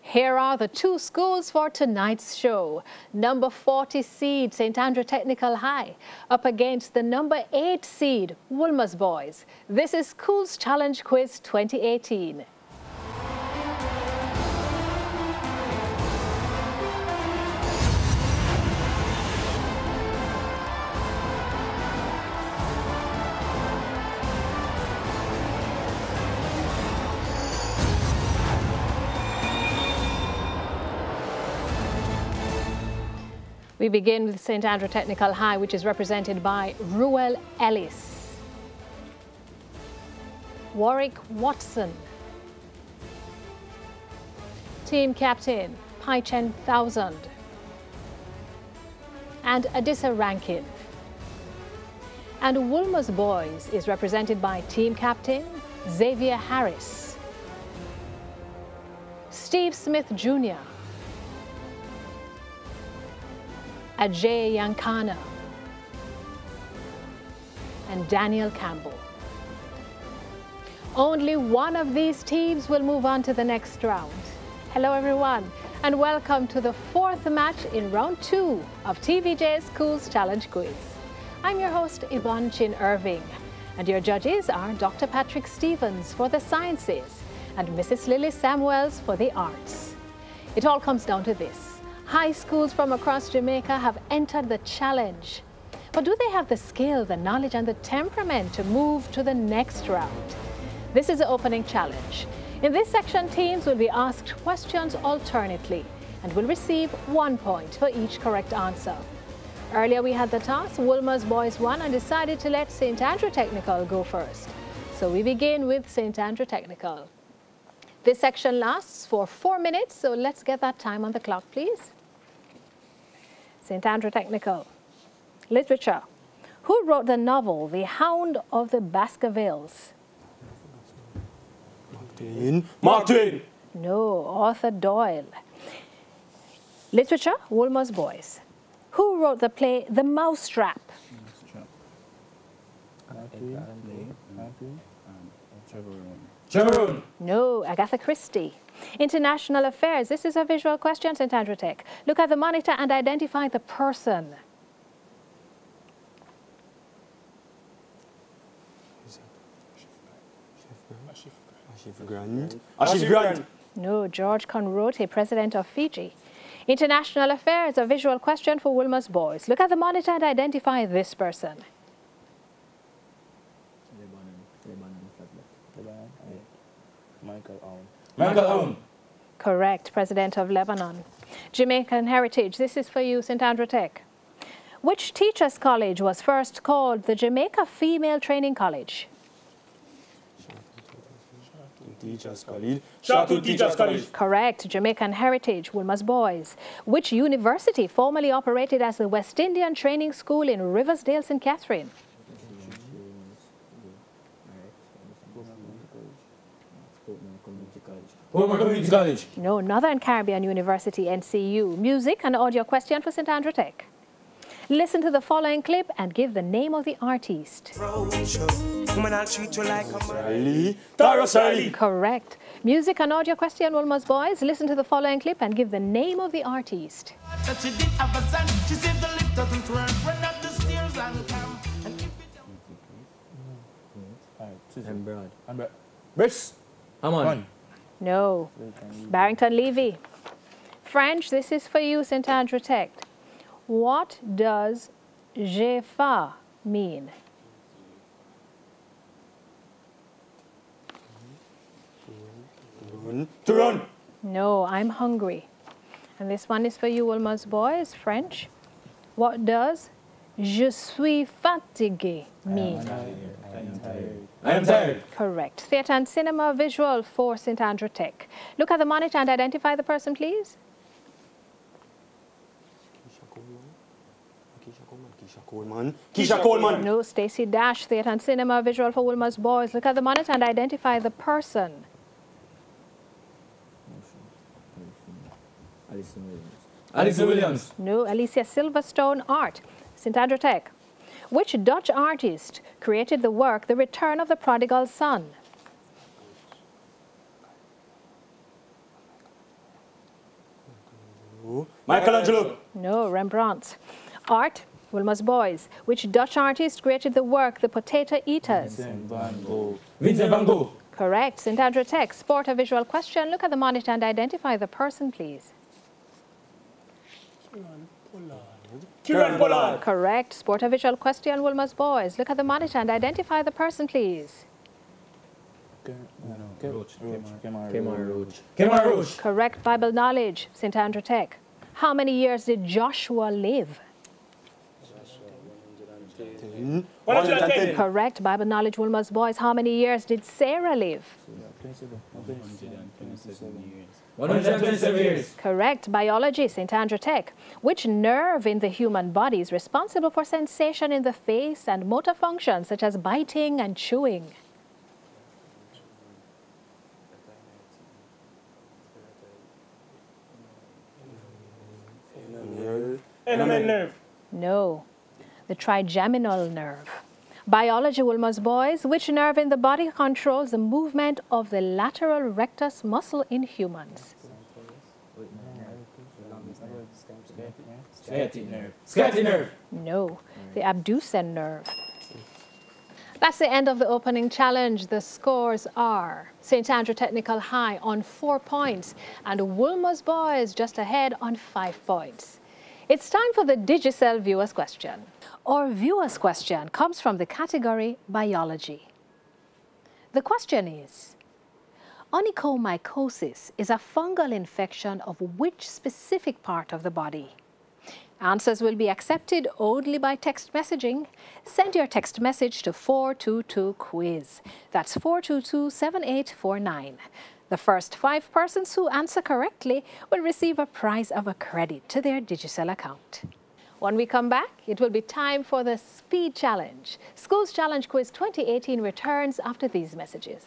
Here are the two schools for tonight's show. Number 40 seed, St. Andrew Technical High, up against the number 8 seed, Wolmers Boys. This is Schools Challenge Quiz 2018. We begin with St. Andrew Technical High, which is represented by Ruel Ellis, Warwick Watson, team captain Paichen Thousand, and Adissa Rankin. And Wolmers Boys is represented by team captain Xavier Harris, Steve Smith Jr., Ajay Yankana, and Daniel Campbell. Only one of these teams will move on to the next round. Hello everyone, and welcome to the fourth match in round 2 of TVJ Schools Challenge Quiz. I'm your host Yvonne Chin Irving, and your judges are Dr. Patrick Stevens for the sciences and Mrs. Lily Samuels for the arts. It all comes down to this. High schools from across Jamaica have entered the challenge. But do they have the skill, the knowledge and the temperament to move to the next round? This is the opening challenge. In this section, teams will be asked questions alternately and will receive 1 point for each correct answer. Earlier we had the toss. Wolmers Boys won and decided to let St. Andrew Technical go first. So we begin with St. Andrew Technical. This section lasts for 4 minutes, so let's get that time on the clock, please. St. Andrew Technical. Literature. Who wrote the novel The Hound of the Baskervilles? Mark Twain. No, Arthur Doyle. Literature, Wolmers Boys. Who wrote the play The Mousetrap? Cameroon. No, Agatha Christie. International affairs. This is a visual question, St. Andrew Tech. Look at the monitor and identify the person. Ashif Grant. No, George Conrote, President of Fiji. International affairs. A visual question for Wolmers Boys. Look at the monitor and identify this person. Michael Owen. Correct, President of Lebanon. Jamaican heritage. This is for you, St. Andrew Tech. Which teachers' college was first called the Jamaica Female Training College? Teachers College. Shattu Teachers College. Correct, Jamaican heritage, Wolmers Boys. Which university formerly operated as the West Indian Training School in Riversdale, St. Catherine? Wolmers Community College. No, Northern Caribbean University, NCU. Music and audio question for St. Andrew Tech. Listen to the following clip and give the name of the artist. Correct. Music and audio question, Wolmers Boys. Listen to the following clip and give the name of the artist. Briss. Amon. No. Barrington Levy. French, this is for you, St. Andrew Tech. What does "j'ai faim" mean? To run. No, I'm hungry. And this one is for you, Wolmers Boys, French. What does "je suis fatigué" mean? I am tired. Correct. Theatre and cinema visual for St. Andrew Tech. Look at the monitor and identify the person, please. Keisha Coleman. No, Stacey Dash. Theatre and cinema visual for Wolmers Boys. Look at the monitor and identify the person. Alison Williams. No, Alicia Silverstone. Art. St. Andrew Tech. Which Dutch artist created the work The Return of the Prodigal Son? Michelangelo. No, Rembrandt. Art, Wolmers Boys. Which Dutch artist created the work The Potato Eaters? Vincent van Gogh. Correct. St. Andrew Tech. Sport, a visual question. Look at the monitor and identify the person, please. Kieran Pollard. Correct. Sport, a visual question. Wolmers Boys. Look at the monitor and identify the person, please. Kemar Roach. Correct. Bible knowledge. St. Andrew Tech. How many years did Joshua live? 110. Correct. Bible knowledge. Wolmers Boys. How many years did Sarah live? 127 years. Correct. Biology. St. Andrew Tech. Which nerve in the human body is responsible for sensation in the face and motor functions such as biting and chewing? Enamel nerve. No. The trigeminal nerve. Biology, Wolmers Boys. Which nerve in the body controls the movement of the lateral rectus muscle in humans? Sciatic nerve. No. The abducens nerve. That's the end of the opening challenge. The scores are St. Andrew Technical High on 4 points and Wolmers Boys just ahead on 5 points. It's time for the Digicel Viewers Question. Our Viewers Question comes from the category Biology. The question is, onychomycosis is a fungal infection of which specific part of the body? Answers will be accepted only by text messaging. Send your text message to 422-QUIZ. That's 422-7849. The first 5 persons who answer correctly will receive a prize of a credit to their Digicel account. When we come back, it will be time for the Speed Challenge. Schools Challenge Quiz 2018 returns after these messages.